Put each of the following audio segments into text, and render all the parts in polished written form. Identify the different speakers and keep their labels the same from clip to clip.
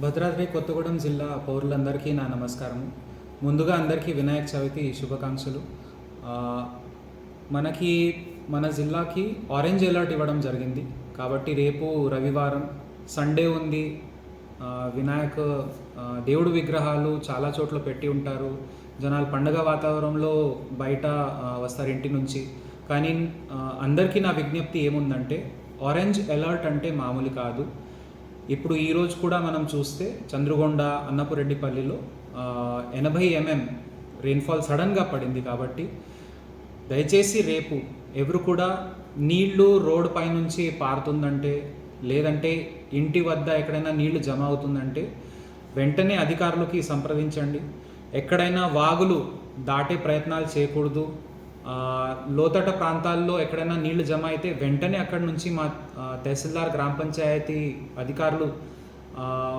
Speaker 1: భద్రాద్రి కొత్తగూడెం జిల్లా పౌరులందరికీ నా నమస్కారం. ముందుగా అందరికీ వినాయక చవితి శుభాకాంక్షలు. ఆ, మనకి మన జిల్లాకి ఆరెంజ్ అలర్ట్ ఇవ్వడం జరిగింది. కాబట్టి రేపు రవివారం సండే ఉంది. వినాయక దేవుడు విగ్రహాలు చాలా చోట్ల పెట్టి ఉంటారు. జనాలు పండగ వాతావరణంలో బయట వస్తారు ఇంటి నుంచి. కానీ అందరికీ నా విజ్ఞప్తి ఏముందంటే, ఆరెంజ్ అలర్ట్ అంటే మామూలు కాదు. ఇప్పుడు ఈరోజు కూడా మనం చూస్తే చంద్రగొండ అన్నపురెడ్డిపల్లిలో 80 mm రెయిన్ఫాల్ సడన్గా పడింది. కాబట్టి దయచేసి రేపు ఎవరు కూడా నీళ్లు రోడ్డు పైనుంచి పారుతుందంటే, లేదంటే ఇంటి వద్ద ఎక్కడైనా నీళ్లు జమ అవుతుందంటే వెంటనే అధికారులకి సంప్రదించండి. ఎక్కడైనా వాగులు దాటే ప్రయత్నాలు చేయకూడదు. లోతట్ట ప్రాంతాల్లో ఎక్కడైనా నీళ్లు జమ అయితే వెంటనే అక్కడి నుంచి మా తహసీల్దార్, గ్రామ పంచాయతీ అధికారులు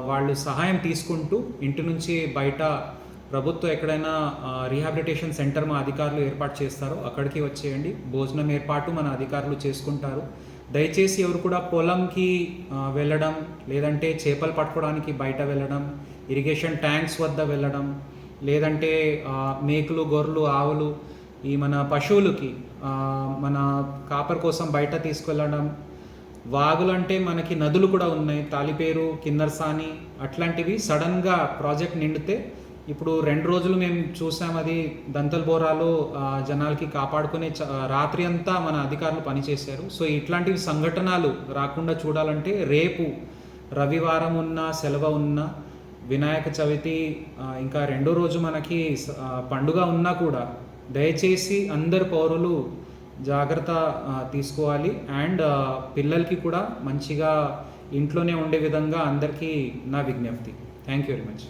Speaker 1: వాళ్ళు సహాయం తీసుకుంటూ ఇంటి నుంచి బయట ప్రభుత్వం ఎక్కడైనా రీహాబిలిటేషన్ సెంటర్ మా అధికారులు ఏర్పాటు చేస్తారో అక్కడికి వచ్చేయండి. భోజనం ఏర్పాటు మన అధికారులు చేసుకుంటారు. దయచేసి ఎవరు కూడా పొలంకి వెళ్ళడం, లేదంటే చేపలు పట్టుకోవడానికి బయట వెళ్ళడం, ఇరిగేషన్ ట్యాంక్స్ వద్ద వెళ్ళడం, లేదంటే మేకలు, గొర్రెలు, ఆవులు, ఈ మన పశువులకి మన కాపర్ కోసం బయట తీసుకెళ్ళడం. వాగులు అంటే మనకి నదులు కూడా ఉన్నాయి, తాలిపేరు, కిన్నర్సాని, అట్లాంటివి. సడన్గా ప్రాజెక్ట్ నిండితే ఇప్పుడు 2 రోజులు మేము చూసాం, అది దంతల్బోరాలో జనాలకి కాపాడుకునే రాత్రి అంతా మన అధికారులు పనిచేశారు. సో ఇట్లాంటివి సంఘటనలు రాకుండా చూడాలంటే రేపు రవివారం ఉన్న, సెలవు ఉన్న, వినాయక చవితి ఇంకా 2వ రోజు మనకి పండుగ ఉన్నా కూడా దయచేసి అందరు పౌరులు జాగ్రత్త తీసుకోవాలి. అండ్ పిల్లలకి కూడా మంచిగా ఇంట్లోనే ఉండే విధంగా అందరికీ నా విజ్ఞప్తి. Thank you very much.